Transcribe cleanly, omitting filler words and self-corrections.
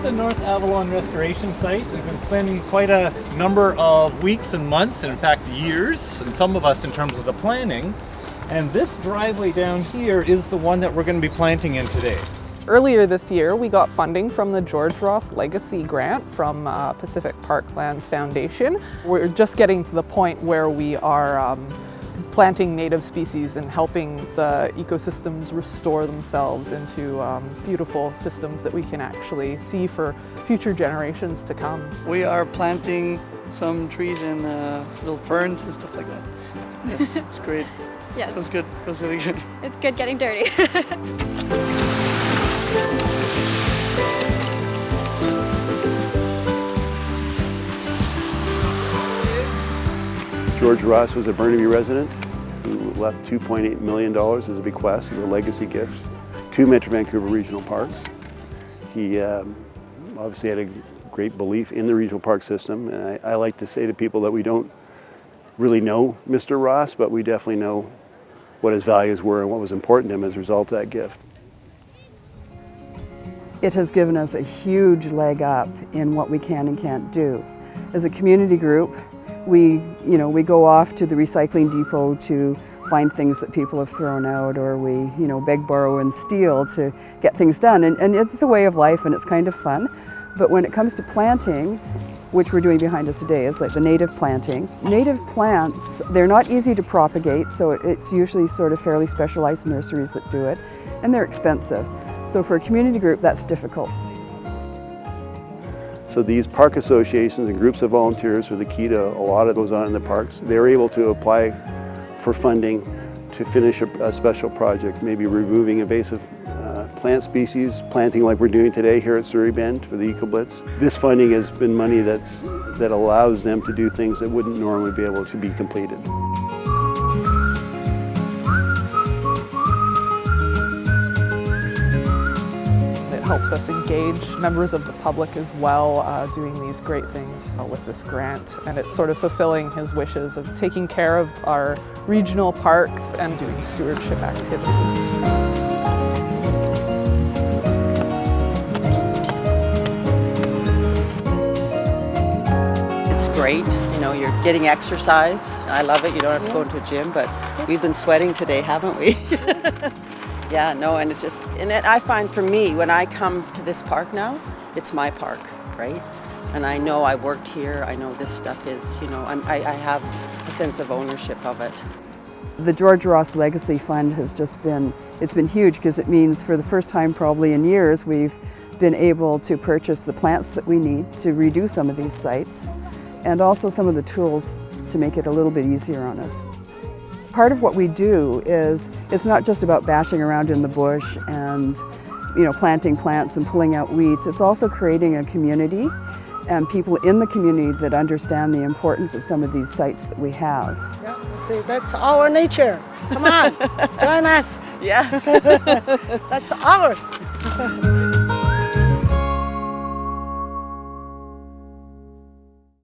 the North Avalon Restoration Site. We've been spending quite a number of weeks and months, and in fact years, and some of us in terms of the planning. And this driveway down here is the one that we're going to be planting in today. Earlier this year, we got funding from the George Ross Legacy Grant from Pacific Parklands Foundation. We're just getting to the point where we are planting native species and helping the ecosystems restore themselves into beautiful systems that we can actually see for future generations to come. We are planting some trees and little ferns and stuff like that. Yes, it's great. Yes. Feels good. Feels really good. It's good getting dirty. George Ross was a Burnaby resident who left $2.8 million as a bequest, as a legacy gift, to Metro Vancouver Regional Parks. He obviously had a great belief in the regional park system, and I like to say to people that we don't really know Mr. Ross, but we definitely know what his values were and what was important to him as a result of that gift. It has given us a huge leg up in what we can and can't do. As a community group, we go off to the recycling depot to find things that people have thrown out, or we beg, borrow and steal to get things done. And it's a way of life and it's kind of fun. But when it comes to planting, which we're doing behind us today, is like the native planting. Native plants, they're not easy to propagate, so it's usually sort of fairly specialized nurseries that do it, and they're expensive. So for a community group, that's difficult. So these park associations and groups of volunteers are the key to a lot of goes on in the parks. They're able to apply for funding to finish a special project, maybe removing invasive plant species, planting like we're doing today here at Surrey Bend for the EcoBlitz. This funding has been money that allows them to do things that wouldn't normally be able to be completed. It helps us engage members of the public as well, doing these great things with this grant. And it's sort of fulfilling his wishes of taking care of our regional parks and doing stewardship activities. Great, you're getting exercise. I love it. You don't have to go into a gym, but we've been sweating today, haven't we? Yes. Yeah, no, and it's just, I find for me, when I come to this park now, it's my park, right? And I know I worked here. I know this stuff is, I have a sense of ownership of it. The George Ross Legacy Fund has just been, it's been huge because it means for the first time probably in years we've been able to purchase the plants that we need to redo some of these sites, and also some of the tools to make it a little bit easier on us. Part of what we do is, it's not just about bashing around in the bush and planting plants and pulling out weeds. It's also creating a community and people in the community that understand the importance of some of these sites that we have. Yeah, see, that's our nature. Come on, join us. Yeah. That's ours.